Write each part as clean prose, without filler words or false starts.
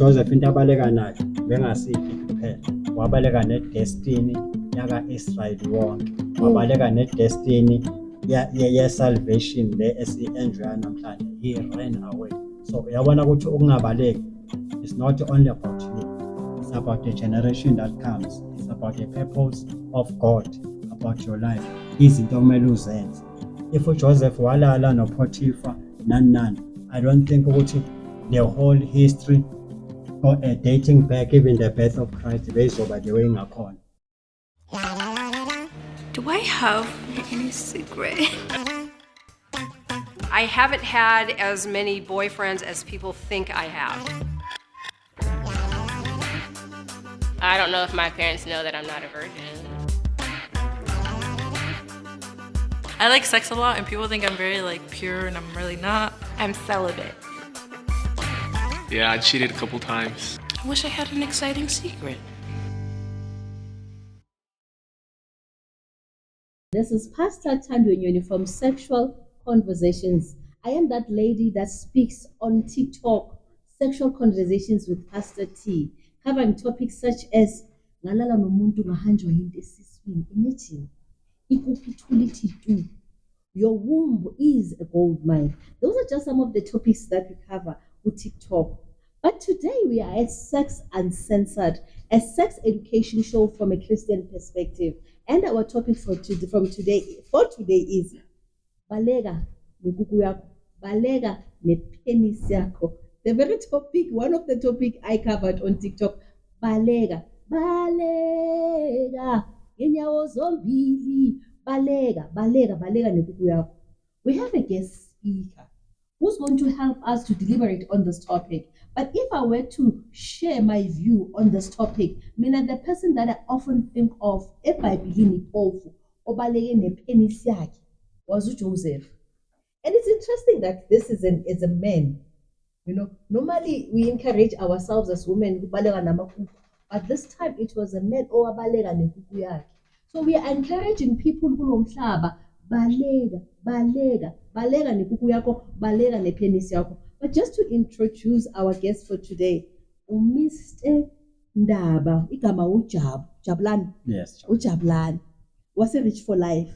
uJoseph into abaleka nayo bengasiphi kuphela, wabaleka ne-destiny yaka-Israyeli wonke, wabaleka ne-destiny ye-salvation le esi-enjoya namhlanje. He ran away. So uyabona ukuthi ukungabaleki, it's not only about you, it's about the generation that comes, it's about the purpose of God about your life. Izinto okumele uzenze. If uJoseph walala noPotiphar nani, I don't think ukuthi the whole history or dating back even the birth of Christ bezoba the way ngakhona. Do I have any secret? I haven't had as many boyfriends as people think I have. I don't know if my parents know that I'm not a virgin. I like sex a lot and people think I'm very pure and I'm really not. I'm celibate. Yeah, I cheated a couple times. I wish I had an exciting secret. This is Pastor Tando Nyoni from Sexual Conversations. I am that lady that speaks on TikTok, Sexual Conversations with Pastor T, covering topics such as ngalala nomuntu ngahanjwa yinto esiswini. Imagine, ikuphi too. Your womb is a gold mine. Those are just some of the topics that we cover with TikTok. But today we are at Sex Uncensored, a sex education show from a Christian perspective. And our topic for today is balega nekuku yako, balega nepenis yako. The very topic, one of the topic I covered on TikTok, balega ngenyawo zombili, balega nekuku yako. We have a guest speaker who's going to help us to deliberate on this topic. But if I were to share my view on this topic, the person that I often think of, ebhayibhilini phofu obaleke nepenis yakhe was uJoseph. And it's interesting that this is a man. Normally we encourage ourselves as women ukubaleka namakuku, but this time it was a man owabaleka nekuku yakhe. So we are encouraging people kulomhlaba, balega nekuku yako, balega nepenis yako. But just to introduce our guest for today, Mr. Ndaba, igama Jabulani. Yes. Jabulani was a Rich for Life.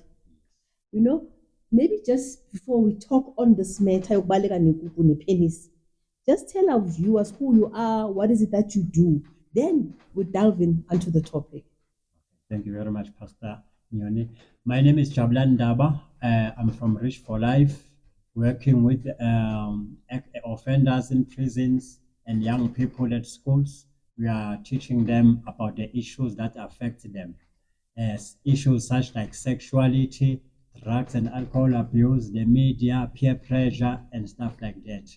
Maybe just before we talk on this matter, balega nekuku nepenis, just tell our viewers who you are, what is it that you do. Then we delve into the topic. Thank you very much, Pastor Nyoni. My name is Jabulani Ndaba. I'm from Rich for Life, working with offenders in prisons and young people at schools. We are teaching them about the issues that affect them, as issues such like sexuality, drugs and alcohol abuse, the media, peer pressure, and stuff like that.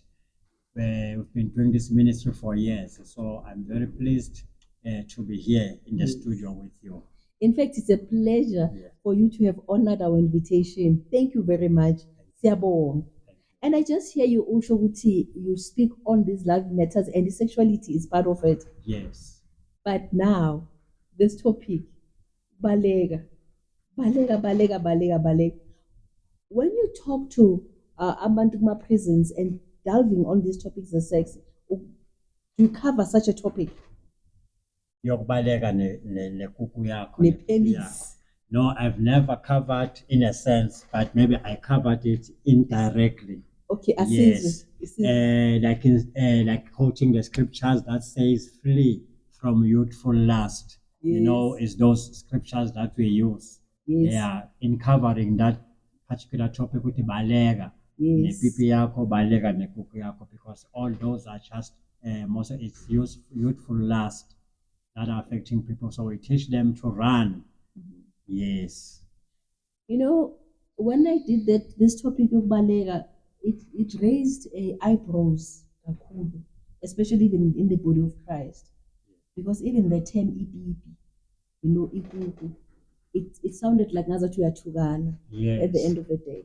We've been doing this ministry for years, so I'm very pleased to be here in the studio with you. In fact, it's a pleasure for you to have honored our invitation. Thank you very much. Siyabonga. And I just hear you also, you speak on these love matters and sexuality is part of it. Yes. But now, this topic, balega. When you talk to Abantuma prisons and delving on these topics of sex, you cover such a topic. Yokubaleka nekuku yakho. Nepenis. No, I've never covered in a sense, but maybe I covered it indirectly. Okay, yes. Like quoting the scriptures that says flee from youthful lust. Yes. It's those scriptures that we use. Yes. Yeah, in covering that particular topic with the balega. Yes. Nepipi yako, balega nekuku yako, because all those are just most of it's youthful lust that are affecting people. So we teach them to run. Yes. When I did this topic of balega, it raised eyebrows, especially even in the body of Christ. Because even the term ikuku, it sounded like ngazathi uyathukana at the end of the day.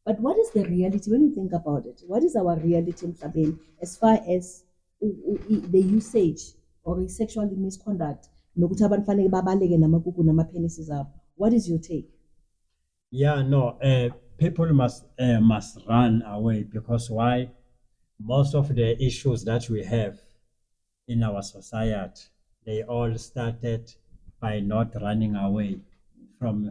But what is the reality when you think about it? What is our reality in as far as the usage or sexual misconduct? What is your take? Yeah, no, people must run away, because why? Most of the issues that we have in our society, they all started by not running away from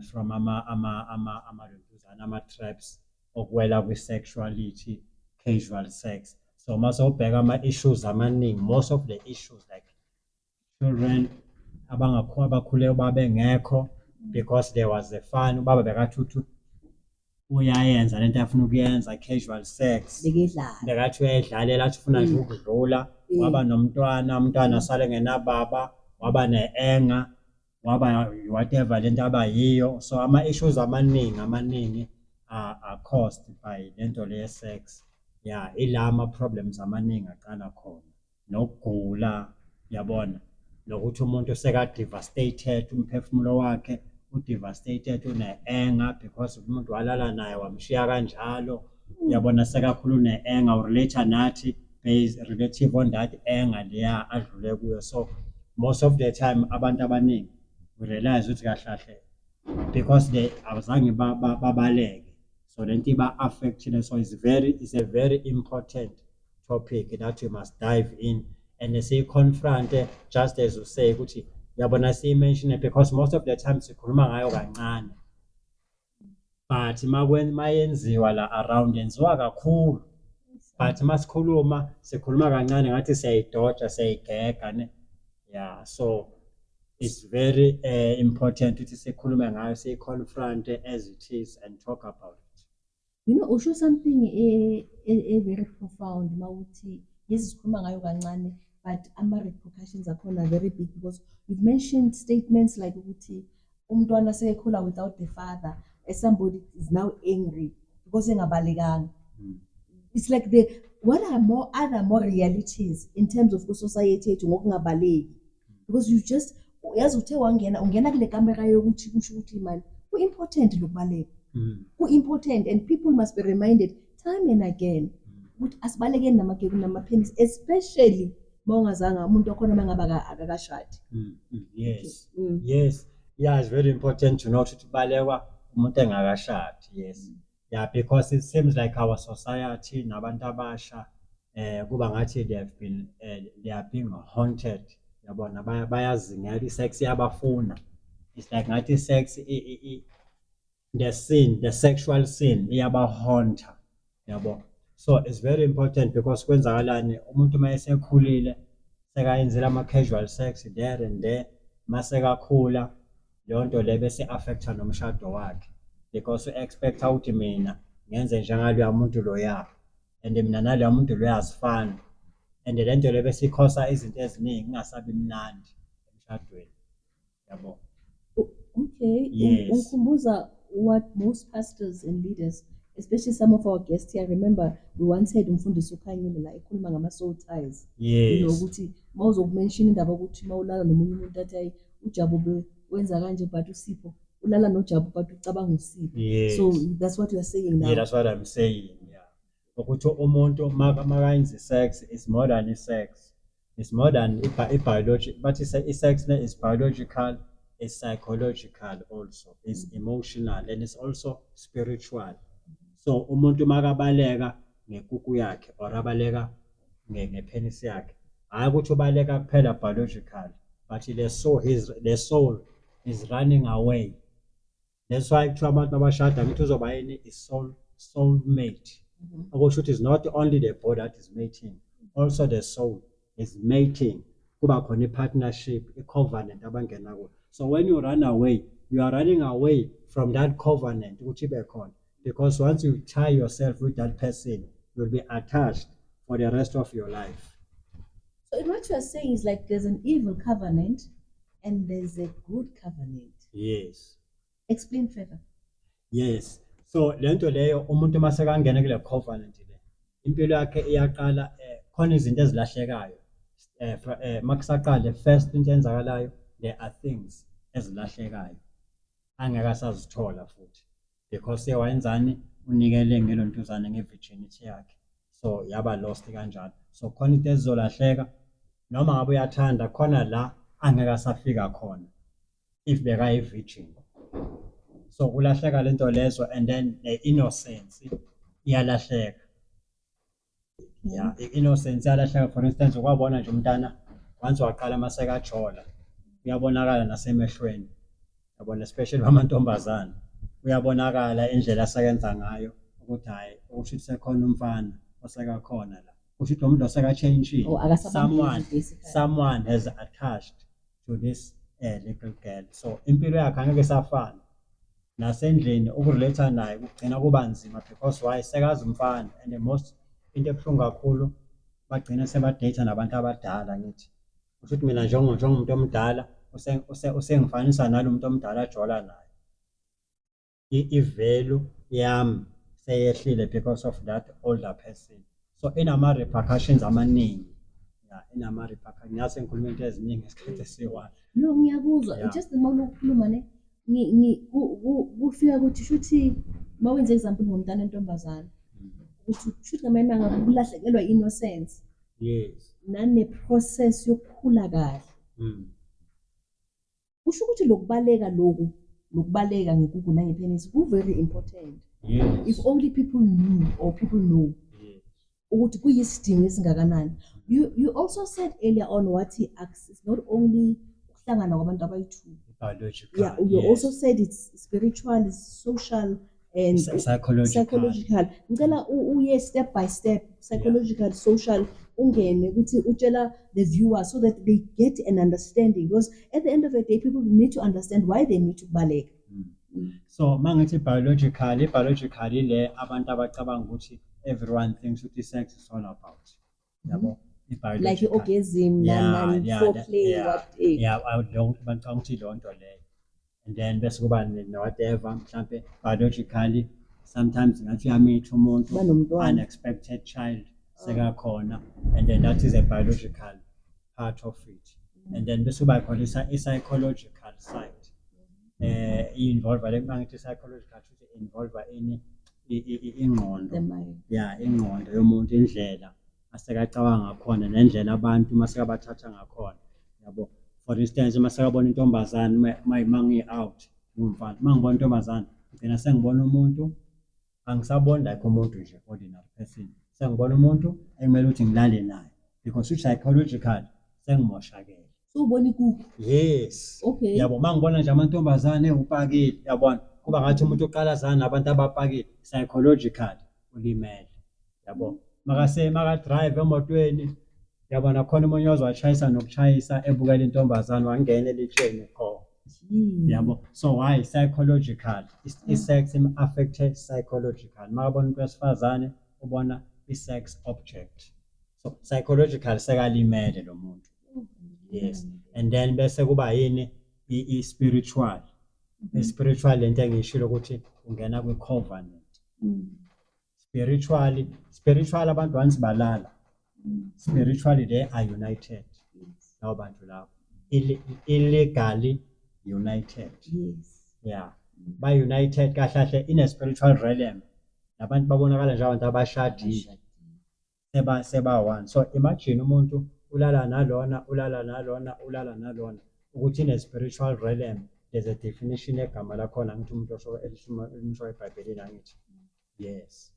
ama-traps okuwela kwi-sexuality, casual sex. So masawubheka ama-issues amaningi, most of the issues like children abakhule babengekho because there was a fun, ubaba bekathi uyayenza lento afuna ukuyenza, casual sex, bekathi uyayidlalela athi ufuna nje ukudlula, waba nomntwana, umntwana asale ngenababa, waba ne-anger, waba whatever lento abayiyo. So ama-issues amaningi are caused by lento le sex. Yeah, ila ama-problems amaningi aqala khona, nokugula, yabona, nokuthi umuntu seka-devastated umphefumulo wakhe, u-devastated, une-anger because umuntu walala naye wamshiya kanjalo, yabona, sekakhulu une-anger, urelate nathi based relative on that anger leya adlule kuyo. So most of the time abantu abaningi we realize ukuthi kahle because they abazange babaleke, so lento iba-affectile. So it's a very important topic that we must dive in and siyi-confront, just as you say ukuthi yabona siyi-mention because most of the time sikhuluma ngayo kancane, but mayenziwa la around yenziwa kakhulu, but masikhuluma sikhuluma kancane ngathi siyayidoja, siyayigega ne. Yeah, so it's very important ukuthi sikhulume ngayo, siyi-confront as it is and talk about it. You know, usho something very profound mawuthi yes sikhuluma ngayo kancane, but ama-repercussions akhona very big because you've mentioned statements like ukuthi umntwana sekhula without the father, as somebody is now angry because engabalekanga. It's like what are more realities in terms of society yethu ngokungabaleki, because you just yazi uthe ungena kule camera yokuthi kusho ukuthi man ku-important lokubaleka, ku-important, and people must be reminded time and again ukuthi asibalekeni namapenis, especially mawungazanga umuntu okhona mangaba akakashadi. Yes. Yes, yeah, it's very important to know ukuthi balekwa umuntu engakashadi. Yes. Yeah, because it seems like our society nabantu abasha kuba ngathi they are being haunted, yabona, bayazingela isex yabafuna. It's like ngathi sex the sexual sin iyabahonta, yabo. So it's very important because kwenzakalani umuntu mayesekhulile sekayenzela ama-casual sex there and there, masekakhula leyo nto le bese affecta nomshado wakhe because u-expecta ukuthi mina ngenze njengaloya muntu loya and mina naloya muntu loya asifani, and le nto le bese ikhosa izinto eziningi kungasabi mnandi emshadweni, yabo. Okay. Yes. Unkumbuza what most pastors and leaders, especially some of our guests here, remember we once had umfundisi uKhanyile la ekhuluma ngama-soul ties. Yes. You know ukuthi mawuzokumention indaba ukuthi mawulala nomunye umuntu athi uJabu wenza kanje but uSipho ulala noJabu but ucabanga uSipho. Yes. So that's what you are saying now. Yeah, that's what I'm saying. Yeah, ukuthi umuntu makayenza sex is more than sex, it's more than biology, but sex is biological, it's psychological also, it's emotional, and it's also spiritual. So umuntu makabaleka ngekuku yakhe or abaleka ngepenis yakhe, hayi ukuthi ubaleka kuphela biological, but the soul is running away. That's why kuthiwa abantu abashada ngithi uzoba yini soulmate. Okusho ukuthi it's not only the body that is mating, also the soul is mating. Kuba khona i-partnership, i-covenant abangena kuyo. So when you run away, you are running away from that covenant ukuthi ibe khona, because once you tie yourself with that person, you'll be attached for the rest of your life. So what you are saying is like there's an evil covenant and there's a good covenant. Yes. Explain further. Yes. So lento leyo umuntu masekangena kule covenant le, impilo yakhe iyaqala khona izinto ezilahlekayo. Makusaqala first into enzakalayo, there are things ezilahlekayo angeka sazithola futhi because yewayenzani unikele ngelontuzana ngevirginity yakhe, so yaba lost kanjalo. So khona into ezizolahleka noma ngabe uyathanda khona la angeka safika khona if bekayi-virgin. So kulahleka lento lezo, and then the innocence iyalahleka. Yeah, innocence iyalahleka. For instance, ukwabona nje umntana once waqala masekajola uyabonakala nasemehlweni yabona especially amantombazana uyabonakala indlela asekenza ngayo ukuthi hayi ukuthi sekhona umfana osekakhona la ukuthi umuntu oseka-change Oh, akasabambeli basically. someone has attached to this little girl so impilo yakhe angeke safana nasendlini ukurelate naye kugcina kuba nzima because why sekazi umfana and the most into ebuhlungu kakhulu bagcina sebadate nabantu abadala ngithi ukuthi mina njengomuntu omdala usengifanisa nalo muntu omdala ajola naye i-value yami seyehlile because of that older person so inama-repercussions amaningi inama-repercussions ngase ngikhuluma into eziningi ngesikhathi esiyi-one. No, ngiyakuzwa. Yeah. Just uma ukhuluma ne kufika ukuthi shuthi mawenze example ngomntana entombazana ukuthi shuthi ngamanye amanga kulahlekelwa innocence Yes. nane process yokukhula kahle. Kusho ukuthi lokubaleka ngekugu nangepenis ku very important. Yes. If only people knew or people know Yes. ukuthi kuyisidingo esingakanani. You also said earlier on what access not only ukuhlangana kwabantu abayi-two. Biological. Yeah, you also said it's spiritual, it's social, and psychological. Ngicela uye step by step, psychological, social, ungene ukuthi utshela the viewers so that they get an understanding because at the end of the day people need to understand why they need to baleka. So mangithi biologically le abantu abacabanga ukuthi everyone thinks ukuthi sex is all about yabo Like orgasm, foreplay, what I don't bacabanga ukuthi lonto leyo and then bese kuba whatever mhlambe biologically sometimes ngathi uyameet umuntu Banomntwana. unexpected child sekakhona and then that is a biological part of it and then bese kuba khona i-psychological side i-involve le mangithi psychological futhi involve ingqondo the mind. ingqondo yomuntu indlela asekacabanga ngakhona nendlela abantu masekabathatha ngakhona yabo for instance masekabona intombazane mangi-out ngumfana mangibona intombazane ngena sengibona umuntu angisaboni like umuntu nje ordinary person sengibona umuntu ekumele ukuthi ngilale naye because psychological sengimoshakele. So ubona ikuku. Yes. Okay. Yabo mangibona nje amantombazane upakile yabona kuba ngathi umuntu oqalazana nabantu abapakile psychological ulimele yabo maka drive emotweni yabona khona umunye ozwashayisa nokuchayisa ebukela intombazane wangena elitsheni kho yabo so why psychological i-sex affected psychological makabona umuntu wesifazane ubona i-sex object so psychological sekalimele lo muntu. Yes, and then bese kuba yini i-spiritual. I-spiritual lento engishilo ukuthi ungena kwi-covenant. Spiritual abantu once balala. Spiritually they are united. Labo bantu labo. Illegally united. Yes. Yeah. Ba united kahle in a spiritual realm. Nabantu babonakala nje abantu abashadile. Seba one. So imagine umuntu ulala nalona ukuthi in a spiritual realm there's a definition egama lakhona ngithi umuntu osho elisho eBhayibhelini angithi. Yes.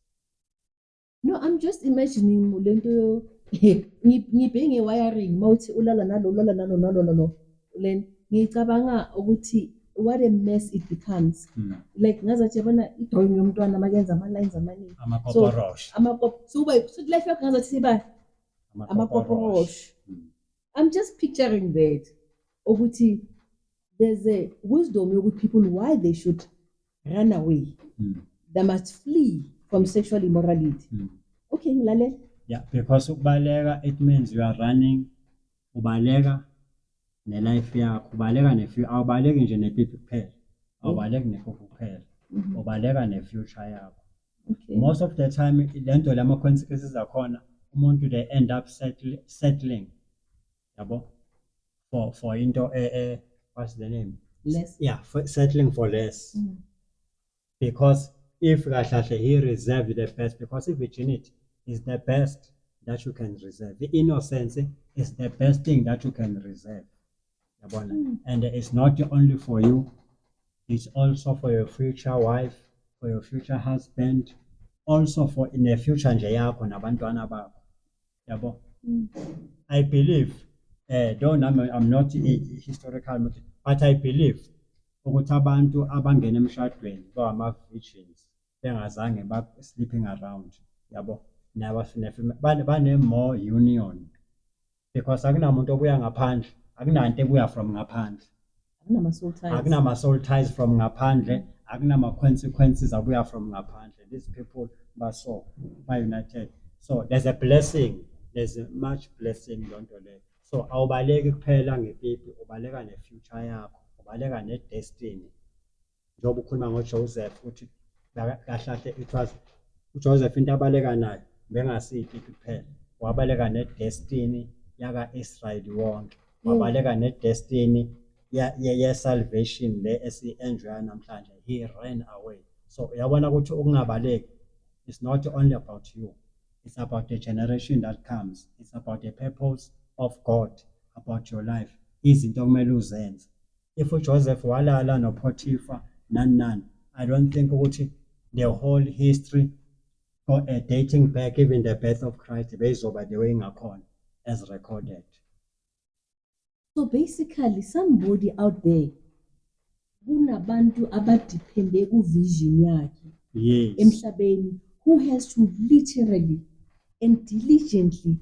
No, I'm just imagining lento ngibhenge wiring mawuthi ulala nalo then ngicabanga ukuthi what a mess it becomes. Like ngazathi yabona idrawing yomntwana makenza ama-lines amaningi so life yakho ngazathi siba amapoporosh. I'm just picturing that ukuthi there's a wisdom yokuthi people why they should run away. They must flee from sexual immorality. Okay, ngilale. Yeah, because ukubaleka it means you are running ubaleka ne-life yakho ubaleka ne-future awubaleki nje nepipi kuphela awubaleki nefufu kuphela ubaleka ne-future yakho. Okay. Most of the time lento lama-consequences akhona umuntu they end up settling yabo for into what's the name? Less. Yeah, settling for less. Because if kahle he reserved the best because virginity is the best that you can reserve. The innocence is the best thing that you can reserve. And it's not only for you, it's also for your future wife, for your future husband, also for in the future nje yakho nabantwana bakho. Yabo. I believe Though I'm not a historical, but I believe ukuthi abantu abangena emshadweni bangama-virgins bengazange sleeping around, yabo, bane more union because akunamuntu obuya ngaphandle, akunanto ebuya from ngaphandle, Akunama-soul ties. akunama-soul ties from ngaphandle, akunama-consequences abuya from ngaphandle. These people baso ba-united, so there's a blessing, there's a much blessing lonto leyo. So awubaleki kuphela ngepipi, ubaleka ne-future yakho, ubaleka ne-destiny. Njengoba ukhuluma ngoJoseph uthi kahle it was uJoseph into abaleka nayo bengasiyipipi kuphela, wabaleka ne-destiny yaka-Israyeli wonke, wabaleka ne-destiny ye-salvation le esi-enjoya namhlanje. He ran away. So uyabona ukuthi ukungabaleki, it's not only about you, it's about the generation that comes, it's about the purpose of God about your life, izinto okumele uzenze. If uJoseph walala noPotiphar nani, I don't think ukuthi the whole history or dating back even the birth of Christ bezoba the way ngakhona as recorded. So basically, somebody out there, kunabantu abadepende ku-vision yakhe Yes. emhlabeni, who has to literally and diligently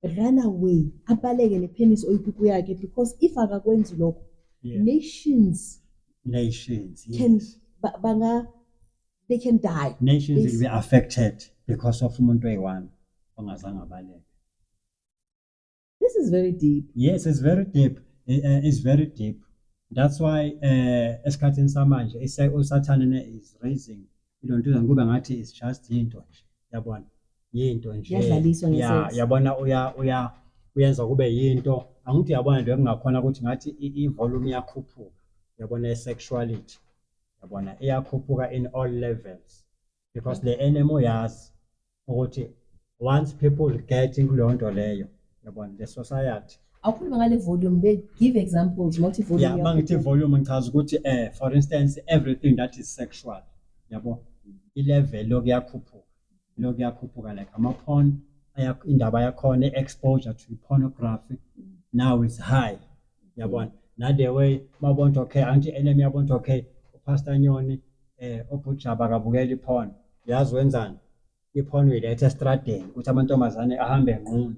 run away, abaleke nepenis oyipipi yakhe, because if akakwenzi lokho, Yeah. nations Nations, can yes. they can die. Nations will be affected because of umuntu oyi-one ongazange abaleke. This is very deep. Yes, it's very deep. It's very deep. That's why esikhathini samanje uSathane is raising into ngoba ngathi it's just into nje. Yabona? Yinto nje. Iyadlaliswa nge-sex. Yabona uyenza kube yinto. Angithi yabona nje kungakhona ukuthi ngathi i-volume iyakhuphuka. Yabona sexuality. Yabona iyakhuphuka in all levels because the enemy uyazi ukuthi once people get kuleyo nto leyo, yabona, the society. Awukhuluma ngale volume, they give examples, multi-volume. Yeah, mangithi volume ngichaza ukuthi for instance everything that is sexual, yabo, i-level lokuyakhuphuka like ama-porn, indaba yakhona, exposure to pornography now is high, yabona. Na the way mabonto okay, anti-enemy yabonto okay, uPastor Nyoni uBujaba akabukela i-porn, yazi wenzani? I-porn uyiletha estradeni ukuthi amantombazane ahambe ngqunu,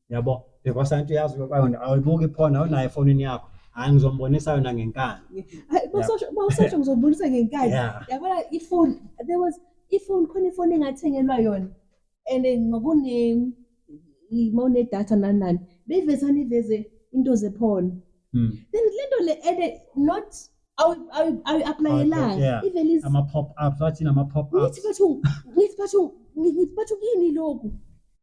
yabo, because anti yazi awuyibuki i-porn, awunayo efonini yakho, hayi ngizombonisa yona ngenkani. Bawusasho ngizobonisa ngenkani. Yeah. Yabona ifoni, there was ifoni, khona ifoni engathengelwa yona, and ngakune data nani beyivezana iveze into ze-porn. Then lento le ede not awu-applyelanga, Yeah. even is Ama-pop-ups, wathini ama-pop-ups? ngithi bathu kini lokhu,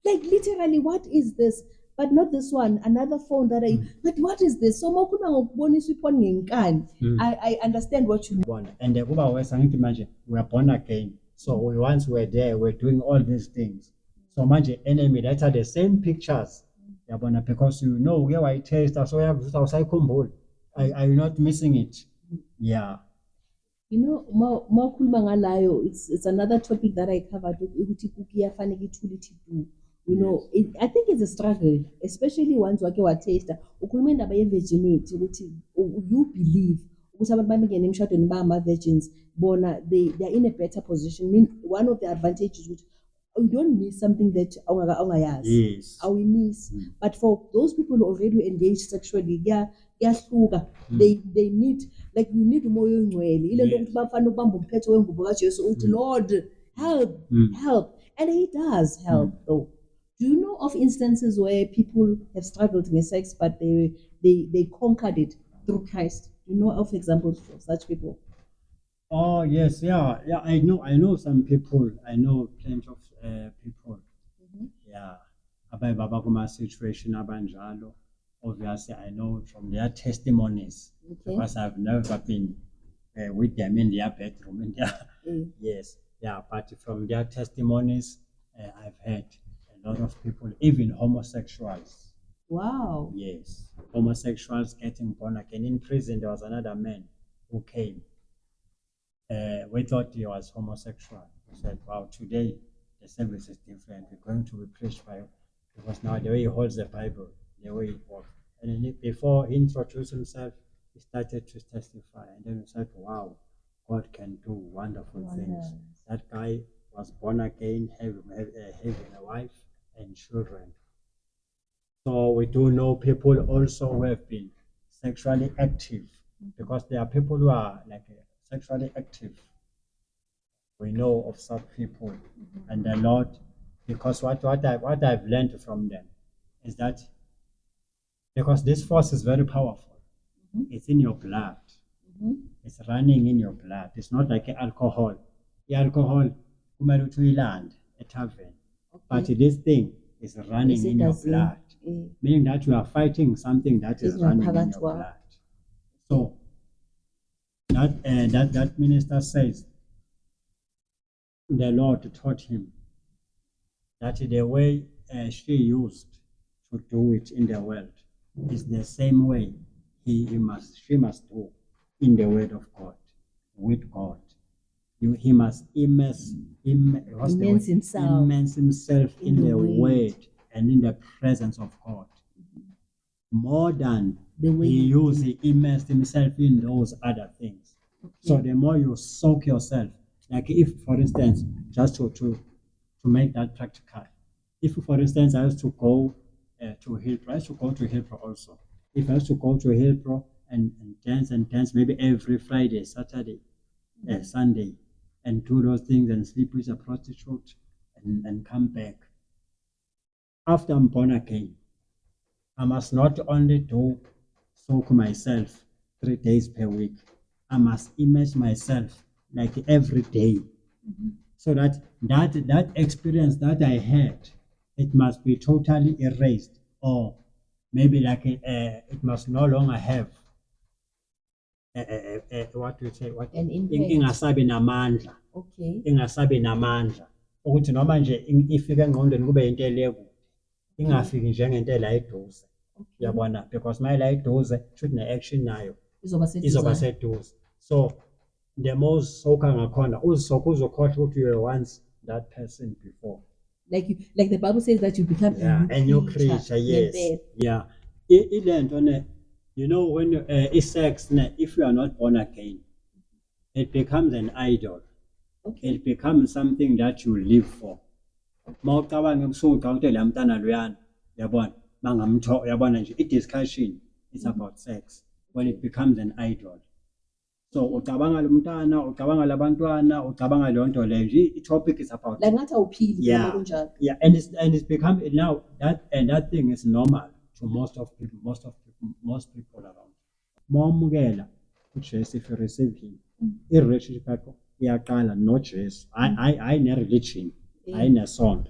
like literally what is this, but not this one, another phone that but what is this? So mawukhuluma ngokuboniswa iphone ngenkani, I understand what you mean. And kuba wesa ngithi manje we are born again, so we once were there, we're doing all these things. So manje enemy that are the same pictures, yabona, because you know uke wayitesta, so uyakuthi awusayikhumbuli. Are you not missing it? Yeah. You know, mawukhuluma ngalayo, it's another topic that I covered, ukuthi kuyafanele ithule do. You know, I think it's a struggle, especially once wake watesta ukhuluma indaba ye-virginity ukuthi you believe ukuthi abantu bamingene emshadweni bama-virgins bona they are in a better position. One of the advantages which you don't miss something that awungayazi. Yes. We miss. But for those people who already engaged sexually, kuyahluka. They need, like, you need umoya ongcwele. Ile nto ukuthi bafana ukubamba umphetho wengubo kaJesu uthi Lord help, and he does help though. Do you know of instances where people have struggled with sex but they conquered it through Christ? Do you know of examples of such people? Oh yes, yeah. I know some people. I know plenty of people. Yeah, abaye baba kuma situation abanjalo. Obviously, I know from their testimonies because I've never been with them in their bedroom. In their yes, yeah. But from their testimonies, I've heard a lot of people, even homosexuals. Wow. Yes, homosexuals getting born again. In prison, there was another man who came. We thought he was homosexual. We said, wow, today the service is different. We're going to be preached by, because now the way he holds the Bible, the way he walks, And then before he introduced himself, he started to testify. And then he said, wow, God can do wonderful things. That guy was born again, having a wife and children. So we do know people also who have been sexually active, because there are people who are like sexually active. We know of such people, and the Lord, because what I've learned from them is that because this force is very powerful, it's in your blood, it's running in your blood. It's not like alcohol. The alcohol, kumele uthi uyiland etavern, but this thing is running in your blood, meaning that you are fighting something that is running in your blood. So that minister says the Lord taught him that the way she used to do it in the world is the same way she must do in the Word of God, with God. He must immerse himself in the Word and in the presence of God, more than he immersed himself in those other things. So the more you soak yourself, like if, for instance, just to make that practical, if, for instance, I used to go to Hillbrow, I used to go to Hillbrow also. If I used to go to Hillbrow and dance maybe every Friday, Saturday, Sunday, and do those things and sleep with a prostitute and come back. After I'm born again, I must not only soak myself 3 days per week, I must immerse myself like every day, so that experience that I had, it must be totally erased, or maybe like it must no longer have what do you say? What ingasabi namandla. Okay. Ingasabi namandla. Ukuthi noma nje ifike engqondweni kube into eleku. Ingafiki njengento ela eduze. Uyabona, because my la eduze should ne action nayo izoba seduze. So the most soka ngakhona uzisoka uzokhohlwa ukuthi you were once that person before. Like the Bible says that you become a new creature. Yes. Yeah. You know, when it's sex, if you are not born again, it becomes an idol. Okay. It becomes something that you live for. Discussion is about sex. When it becomes an idol. So ucabanga lo mntana, ucabanga labantwana, ucabanga lonto leyo. The topic is about like ngathi awuphili. Yeah, and it's become now that thing is normal to most people around. Momukela uJesu, if you receive him, i-relationship yakho iyaqala noJesu. I ne religion, I ne song,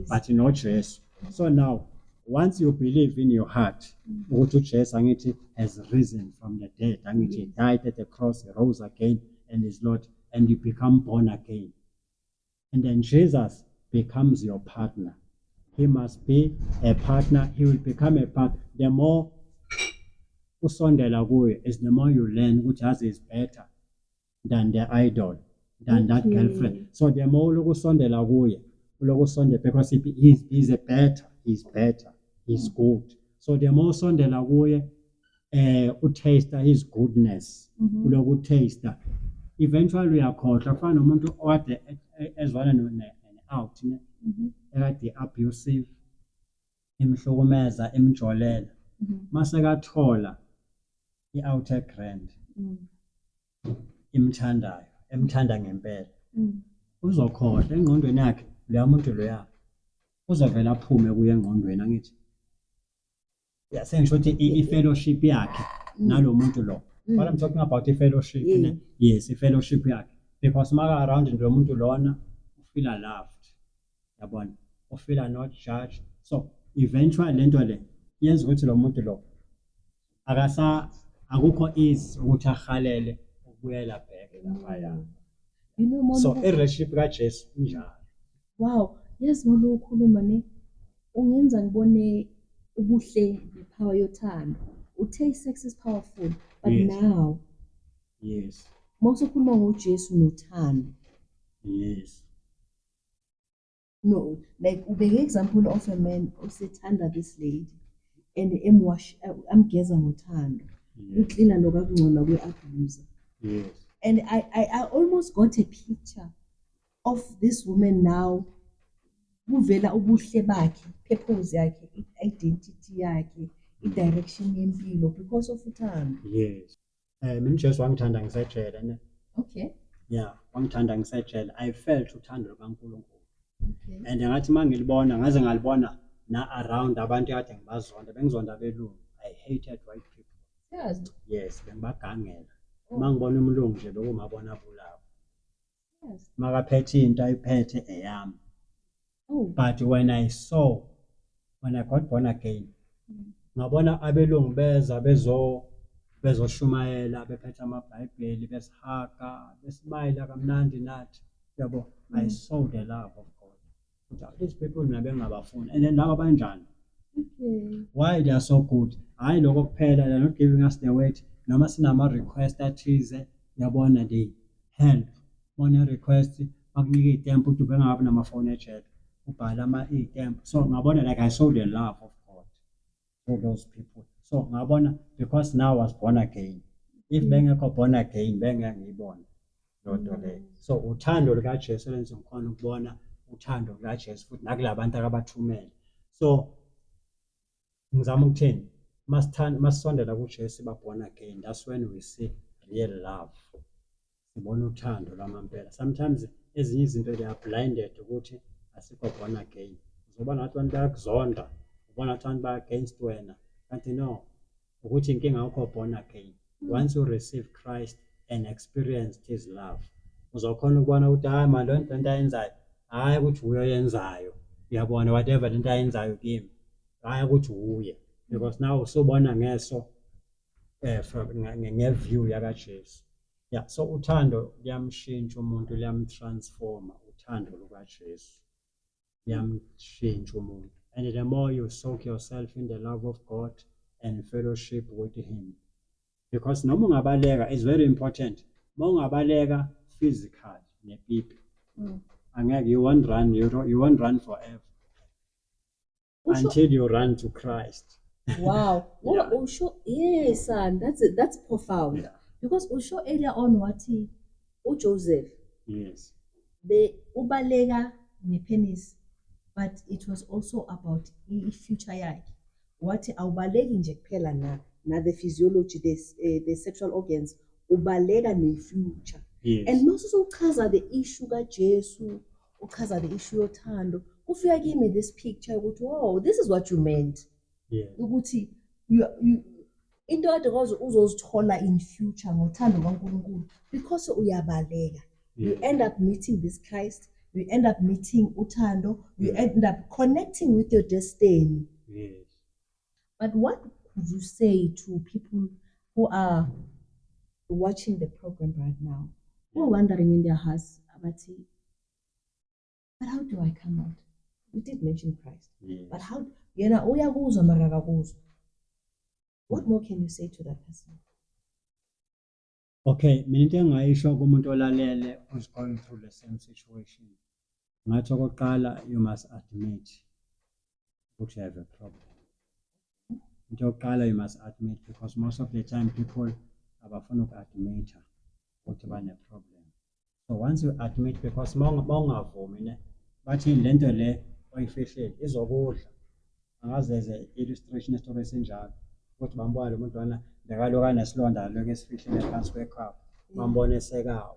but no Jesu. So now once you believe in your heart ukuthi uJesu angithi has risen from the dead, angithi he died at the cross, he rose again and is Lord, and you become born again, and then Jesus becomes your partner. He must be a partner. He will become a partner. The more usondela kuye is the more you learn which has is better than the idol, than that girlfriend. So the more ukusondela kuye, because he's better, he's good. So the more sondela kuye, taste his goodness, taste. Eventually uyakhohlwa kufana nomuntu ode ezwana out ekade abusive, imhlukumeza, imjolela, masekathola i-outer grand imthandayo, emthanda ngempela, uzokhohlwa engqondweni yakhe leya muntu loya uzovela aphume kuye engqondweni, angithi sengisho ukuthi i-fellowship yakhe nalo muntu lo. What I'm talking about i-fellowship, yes, i-fellowship yakhe, because maka around lo muntu lona feel loved, yabona, feel not judged. So eventually lento le yenza ukuthi lo muntu lo akukho easy ukuthi ahalele ukubuyela back lapha. You know, so i-relationship kaJesu injalo. Wow, yes, molo ukhuluma ne ungenza ngibone ubuhle nepower yothando. Uthe sex is powerful, but now yes, mawusokhuluma ngoJesu nothando. Yes. No, like ubeke example of a man osethanda this lady, and amgeza ngothando uklina lokakungcola kwe-abuser. Yes. And I almost got a picture of this woman now kuvela ubuhle bakhe, purpose yakhe, identity yakhe, i-direction yempilo because of uthando. Yes. Mina uJesu wangithanda ngisejele ne. Okay. Yeah, wangithanda ngisejele. I felt uthando lukaNkulunkulu. Okay. And ngathi mangilibona ngaze ngalibona na around abantu kade ngibazonda bengizonda belungu. I hated white people. Yes. Yes, bengibagangela. Mangibona umlungu nje lokumabona bulawo. Yes. Makaphethe into ayiphethe eyami. Oh. But when I got born again, ngabona abelungu beza bezoshumayela bephethe amabhayibheli besihaga besmayila kamnandi nathi yabo. I saw the love of God. But these people nabengabafuni and then laba banjani. Okay. Why they are so good? Hayi lokho kuphela, they're not giving us the weight. Noma sinama request athize yabona they help. One request bakunike itempu ukuthi bengabi namafoni ejele ubhala itempu. So ngabona like I saw the love of God for those people. So ngabona because now I was born again. If bengekho born again bengeke ngiyibone lonto leyo. So uthando lukaJesu lenze ngikhona ukubona uthando lukaJesu futhi nakulabantu akabathumele. So ngizama ukuthini masisondela kuJesu ba born again, that's when we see real love. Sibona uthando lwamampela. Sometimes ezinye izinto they are blinded ukuthi asikho born again. Uzobona abantu bayakuzonda, ubona abantu ba against wena. Kanti no, ukuthi inkinga yakho born again. Once you receive Christ and experienced his love, uzokhona ukubona ukuthi hayi manje lento ayenzayo hayi ukuthi uyoyenzayo. Uyabona whatever lento ayenzayo kimi hayi ukuthi uye, because now usobona ngeso from ngeview yakaJesu. Yeah, so uthando liyamshintsha umuntu, liyamtransforma uthando lukaJesu. Liyamshintsha umuntu. And the more you soak yourself in the love of God and fellowship with him. Because noma ungabaleka is very important. Uma ungabaleka physical nepipi. Angeke you won't run forever. Until you run to Christ. Wow. Yeah. Usho, yes, son, that's profound. Yeah. Because Usho earlier on what Joseph, Yes. the ubalega nepenis, but it was also about future yakhe. What awubaleki nje kuphela na the physiology, the sexual organs, ubalega ne future. Yes. And most uchaza the issue kaJesu, uchaza the issue yothando. Ufika kimi this picture ukuthi wow, this is what you meant. Yeah. Ukuthi you into ade uzozithola in future ngothando kaNkulunkulu because uyabaleka. You end up meeting this Christ, you end up meeting uthando, you end up connecting with your destiny. Yes. But what could you say to people who are watching the program right now, who are wondering in their hearts about it, but how do I come out? We did mention Christ. Yes. But how uyakuzwa mara akakuzwa. What more can you say to that person? Okay, mina into engayisho kumuntu olalele who's going through the same situation. Ngathi okokuqala you must admit ukuthi you have a problem. Into yokuqala you must admit, because most of the time people abafuna uku-admit ukuthi bane problem. So once you admit, because mawungavumi ne bathi lento le oyifihlele izokudla. Angazeze illustration story esinjalo ukuthi bambona umuntu wana bekaloka nesilonda lokho esifihlele phansi kwekhapha bambona esekawa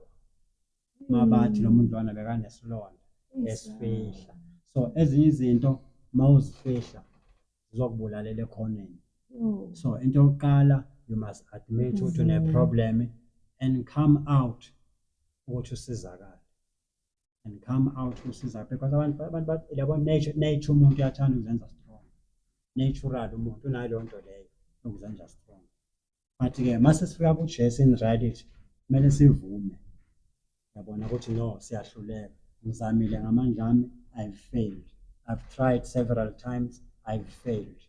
mabathi lo muntu wana bekanesilonda esifihla. So ezinye izinto mawuzifihla zizokubulalela ekhoneni. So into yokuqala you must admit ukuthi une problem and come out ukuthi usizakale. And come out usizakale, because abantu yabo nature umuntu uyathanda ukuzenza strong. Natural umuntu unalo nto leyo ukuzenza strong. But ke mase sifika kuJesu in reality kumele sivume. Yabona ukuthi no, siyahluleka. Ngizamile ngamandla ami, I've failed. I've tried several times, I've failed.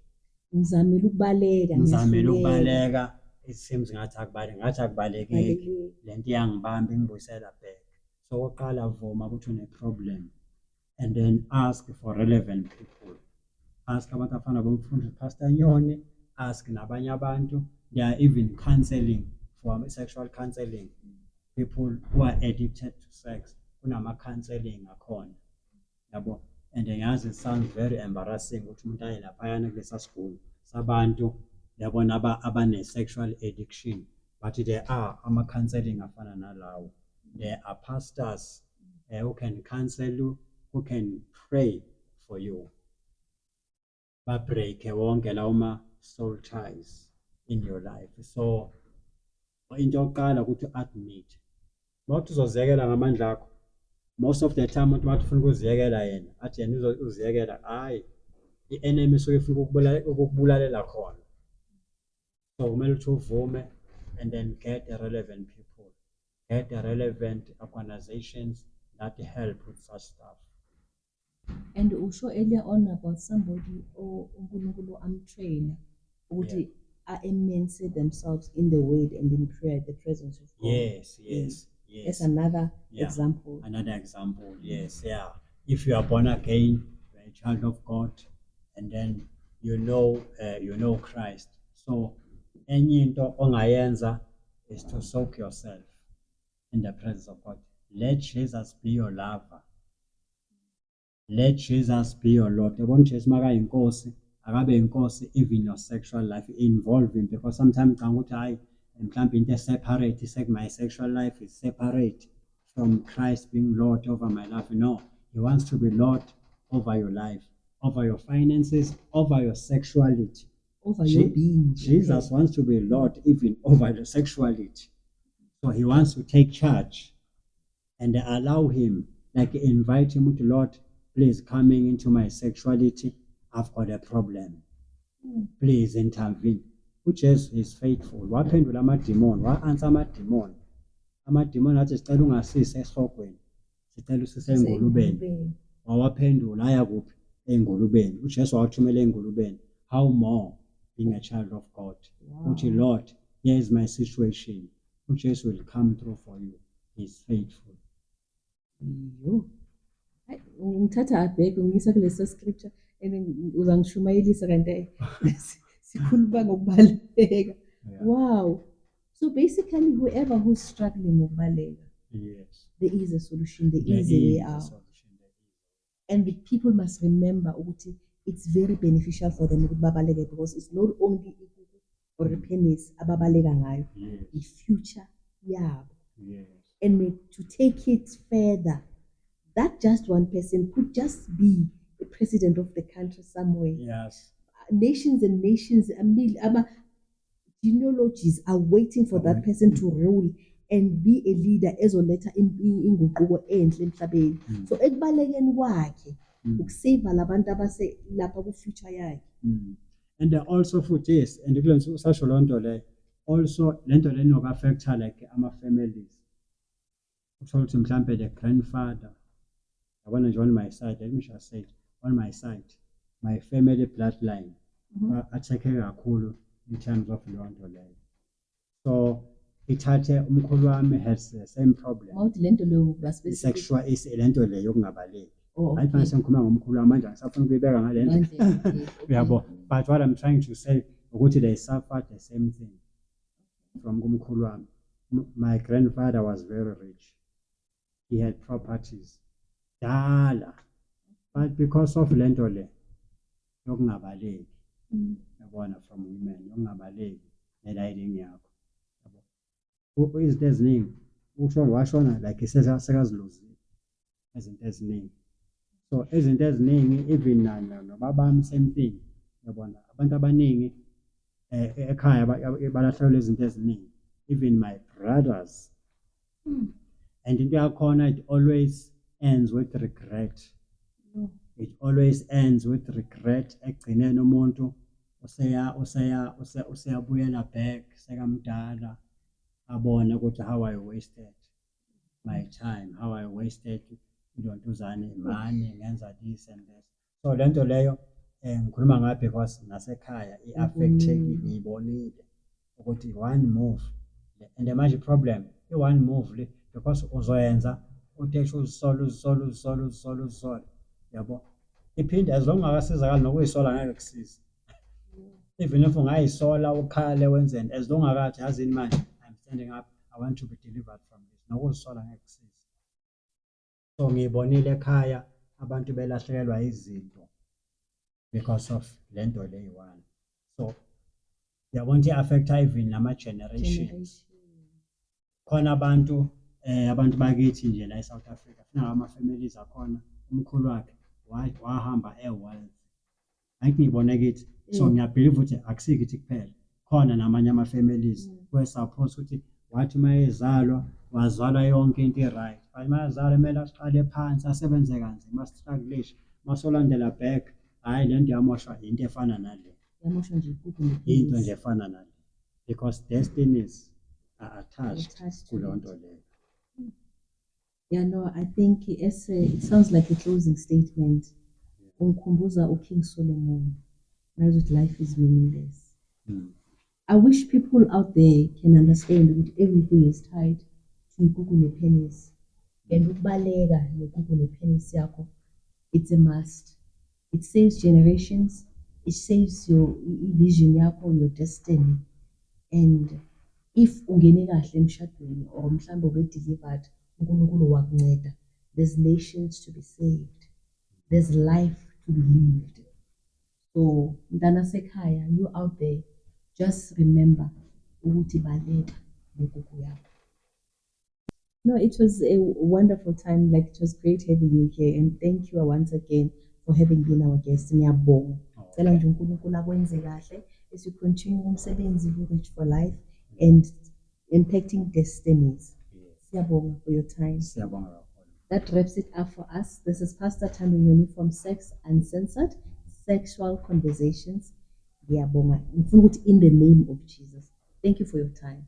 Ngizamile ukubaleka. It seems ngathi akubalekeki. Lento iyangibamba ingibuyisela back. So oqala vuma ukuthi une problem and then ask for relevant people ask abantu afana bomfundisi Pastor Nyoni, ask nabanye abantu. They are even counseling for sexual counseling. People who are addicted to sex, kunama counseling akhona. Yabo, and ngiyazi it sounds very embarrassing ukuthi umuntu aye laphayana kulesa school sabantu yabona abane sexual addiction, but there are ama-counseling afana nalawo. There are pastors who can counsel you, who can pray for you. Ba-break wonke lawo ma-soul ties in your life. So into yokuqala ukuthi admit not uzoziyekela ngamandla akho. Most of the time umuntu wathi ufuna ukuziyekela yena athi yena uziyekela, hayi i-enemy suke ifuna ukukubulalela khona. So kumele ukuthi uvume and then get the relevant people, get the relevant organizations that help with such stuff. And usho earlier on about somebody or uNkulunkulu amtrainer ukuthi immerse themselves in the word and in prayer, the presence of God. Yes. That's another example. Another example, yes, yeah. If you are born again, you're a child of God, and then you know Christ. So any into ongayenza is to soak yourself in the presence of God. Let Jesus be your lover. Let Jesus be your Lord. Yabona uJesu makayinkosi, akabe inkosi even your sexual life, involve him, because sometimes ngicanga ukuthi hayi mhlawumbe into separate, my sexual life is separate from Christ being Lord over my life. No, he wants to be Lord over your life, over your finances, over your sexuality. Over your being. Jesus wants to be Lord even over your sexuality. So he wants to take charge and allow him, like invite him to, Lord, please coming into my sexuality, I've got a problem. Please intervene. uJesu is faithful. Waphendula amadimoni, wa-answer amadimoni. Amadimoni athi sicela ungasise esihogweni, sicela usise engulubeni. Wawaphendula aya kuphi? Engulubeni. uJesu wathumela engulubeni. How more being a child of God? Uthi Lord, here is my situation. uJesu will come through for you. He is faithful. Ngithatha abheke ngisa kulesa scripture and uzangishumayelisa kanti sikhuluma ngokubaleka. Wow. So basically whoever who's struggling ngokubaleka, Yes. there is a solution, there is a way out. And the people must remember ukuthi it's very beneficial for them ukuthi babaleke, because it's not only or pennies ababaleka ngayo, the future yabo. Yes. And to take it further, that just one person could just be the president of the country somewhere. Yes. Nations and nations, genealogies are waiting for that person to rule and be a leader ezoletha inguquko enhle emhlabeni. So ekubalekeni kwakhe ukusave labantu abase lapha ku future yakhe. And also futhi yes, and kulenza usasho lonto le, also lento le inoku affecta like ama families. Uthola ukuthi mhlambe the grandfather, yabona nje on my side, let me just say it, on my side, my family bloodline atheke kakhulu in terms of lonto le. So ithathe umkhulu wami has the same problem. Mawuthi lento leyo basebenzisa Sexual is lento le yokungabaleki. Oh, Hayi manje ngikhuluma ngomkhulu wamanje ngisafuna ukuyibeka ngalento. Yabo, but what I'm trying to say ukuthi they suffered the same thing from kumkhulu wami. My grandfather was very rich. He had properties. Dala. But because of lento le yokungabaleki. Yabona from women yokungabaleki nelayini yakho. Yabo. Who is this name? Usho washona like sekaziluzile. Izinto eziningi. So izinto eziningi even nobabami same thing. Yabona abantu abaningi ekhaya balahlekelwe izinto eziningi, even my brothers. And into yakhona, it always ends with regret. It always ends with regret. Ekugcineni umuntu useyabuyela back sekamdala abona ukuthi how I wasted my time, how I wasted ilontuzane imali ngenza this and this. So lento leyo ngikhuluma ngayo because nasekhaya i-affecteki ngiyibonile ukuthi one move, and the major problem one move le because uzoyenza utesha uzisola yabo, iphinde as long akasizakali nokuyisola ngeke kusize. Even if ungayisola ukhale wenzeni, as long akathi yazini manje I'm standing up, I want to be delivered from this, nokuzisola ngeke kusize. So ngiyibonile ekhaya abantu belahlekelwa izinto because of lento le one. So yabona ukuthi i-affecta even nama-generations. Khona abantu bakithi nje la eSouth Africa, funa ama-families akhona, umkhulu wakhe wahamba e-wealth. Angithi ngibone kithi, so ngiyabhiliva ukuthi akusikho ithi kuphela, khona namanye ama-families kwe-suppose ukuthi wathi uma ezalwa wazalwa yonke into i-right, but uma ezalwa kumele asiqale phansi asebenze kanzima asistrugglishe, masolandela back, hhayi lento yamoshwa into efana nale, Yamoshwa nje into nje efana nale, because destinies are attached Attached to kuleyo it. nto leyo. Yeah, no, I think it sounds like a closing statement. Unkumbuza King Solomon. Knows that life is meaningless. I wish people out there can understand that everything is tied to igugu pennies. And ukubaleka nogugu pennies yakho, it's a must. It saves generations. It saves your vision yakho, your destiny. And if ungene kahle emshadweni or mhlambe ube delivered, uNkulunkulu wakunceda, there's nations to be saved. There's life to be lived. So, mntana sekhaya, you out there, just remember ukuthi baleka nogugu yakho. No, it was a wonderful time. Like, it was great having you here, and thank you once again for having been our guest. Ngiyabonga. Cela nje uNkulunkulu akwenze kahle as you continue umsebenzi Reach for Life and impacting destinies. Siyabonga for your time. Siyabonga kakhulu. That wraps it up for us. This is Pastor Thando Nyoni from Sex Uncensored, Sexual Conversations. Ngiyabonga. Ngifuna ukuthi in the name of Jesus. Thank you for your time.